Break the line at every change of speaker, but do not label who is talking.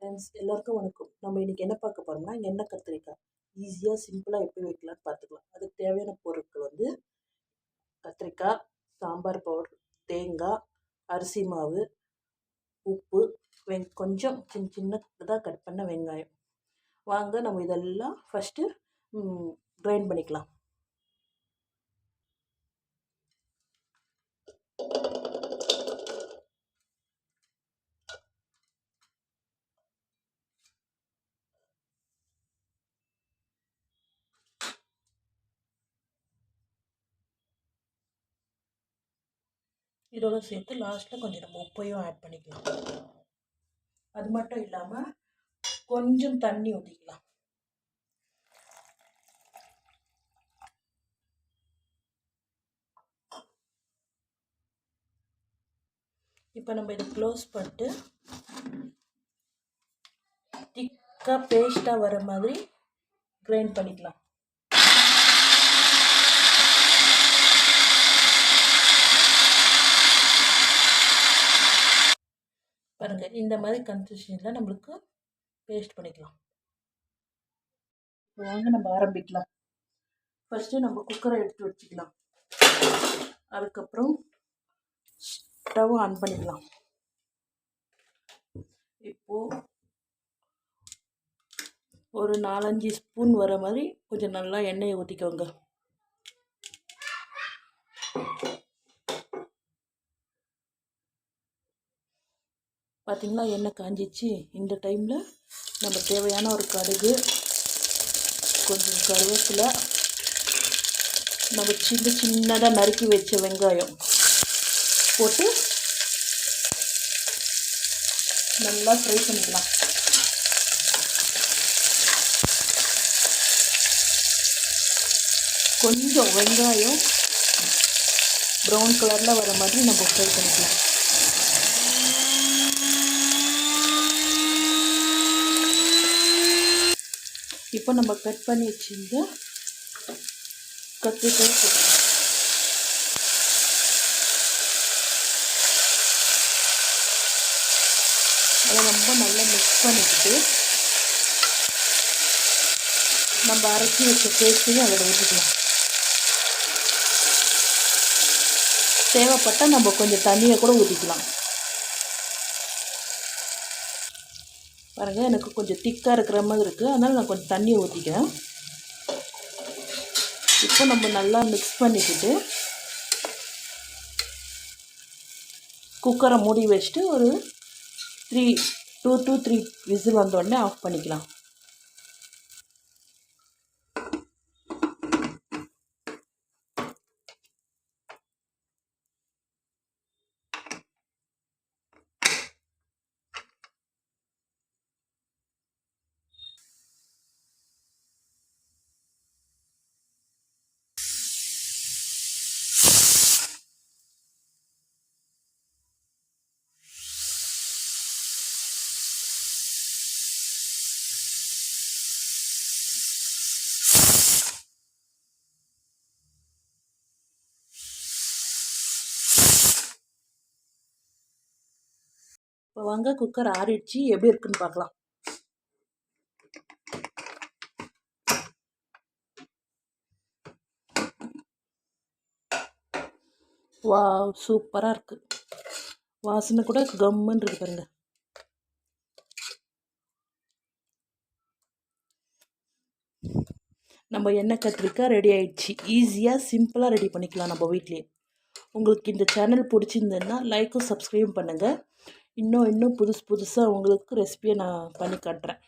Friends எல்லாருக்கும் வணக்கம். நம்ம இன்றைக்கி என்ன பார்க்க போகிறோம்னா எண்ணெய் கத்திரிக்காய் ஈஸியாக சிம்பிளாக எப்படி வைக்கலாம்னு பார்த்துக்கலாம். அதுக்கு தேவையான பொருட்கள் வந்து கத்திரிக்காய், சாம்பார் பவுடர், தேங்காய், அரிசி மாவு, உப்பு, கொஞ்சம் சின்னதாக கட் பண்ண வெங்காயம். வாங்க நம்ம இதெல்லாம் ஃபஸ்ட்டு கிரைண்ட் பண்ணிக்கலாம். இதோட சேர்த்து லாஸ்ட்டில் கொஞ்சம் நம்ம உப்பையும் ஆட் பண்ணிக்கலாம். அது மட்டும் இல்லாமல் கொஞ்சம் தண்ணி ஊற்றிக்கலாம். இப்போ நம்ம இதை க்ளோஸ் பண்ணிட்டு திக்காக பேஸ்ட்டாக வர மாதிரி கிரைண்ட் பண்ணிக்கலாம். பாருங்கள், இந்த மாதிரி கன்சிஸ்டன்சியில் நம்மளுக்கு பேஸ்ட் பண்ணிக்கலாம். வாங்க நம்ம ஆரம்பிக்கலாம். ஃபஸ்ட்டு நம்ம குக்கரை எடுத்து வச்சுக்கலாம். அதுக்கப்புறம் ஸ்டவ் ஆன் பண்ணிக்கலாம். இப்போது ஒரு 4-5 ஸ்பூன் வர மாதிரி கொஞ்சம் நல்லா எண்ணெயை ஊற்றிக்கோங்க. பார்த்திங்களா, எண்ணெய் காஞ்சிச்சு. இந்த டைமில் நம்ம தேவையான ஒரு கடுகு, கொஞ்சம் கருவேப்பிலை, நம்ம சின்னதாக நறுக்கி வச்ச வெங்காயம் போட்டு நல்லா ஃப்ரை பண்ணிக்கலாம். கொஞ்சம் வெங்காயம் ப்ரௌன் கலரில் வர மாதிரி நம்ம ஃப்ரை பண்ணிக்கலாம். இப்போ நம்ம கட் பண்ணி வச்சுருந்த கத்திரிக்காய் போட்டுக்கலாம். அதை ரொம்ப நல்லா மிக்ஸ் பண்ணிக்கிட்டு நம்ம அரைச்சி வச்ச பேஸ்ட்டையும் அதில் ஊற்றிக்கலாம். தேவைப்பட்டால் நம்ம கொஞ்சம் தண்ணியை கூட ஊற்றிக்கலாம். பாருங்கள், எனக்கு கொஞ்சம் திக்காக இருக்கிற மாதிரி இருக்குது, அதனால் நான் கொஞ்சம் தண்ணியை ஊற்றிக்கிறேன். இப்போ நம்ம நல்லா மிக்ஸ் பண்ணிக்கிட்டு குக்கரை மூடி வச்சுட்டு ஒரு 2 to 3 விசில் வந்தோடனே ஆஃப் பண்ணிக்கலாம். இப்போ வாங்க குக்கர் ஆறிடுச்சு, எப்படி இருக்குன்னு பார்க்கலாம். வாவ், சூப்பராக இருக்குது. வாசனை கூட கம்முன்னு இருக்கு பாருங்க. நம்ம எண்ணெய் கத்திரிக்காய் ரெடி ஆயிடுச்சு. ஈஸியாக சிம்பிளாக ரெடி பண்ணிக்கலாம் நம்ம வீட்லேயே. உங்களுக்கு இந்த சேனல் பிடிச்சிருந்ததுன்னா லைக்கும் சப்ஸ்கிரைப் பண்ணுங்கள். இன்னும் புதுசாக உங்களுக்கு ரெசிபியை நான் பண்ணி காட்டுறேன்.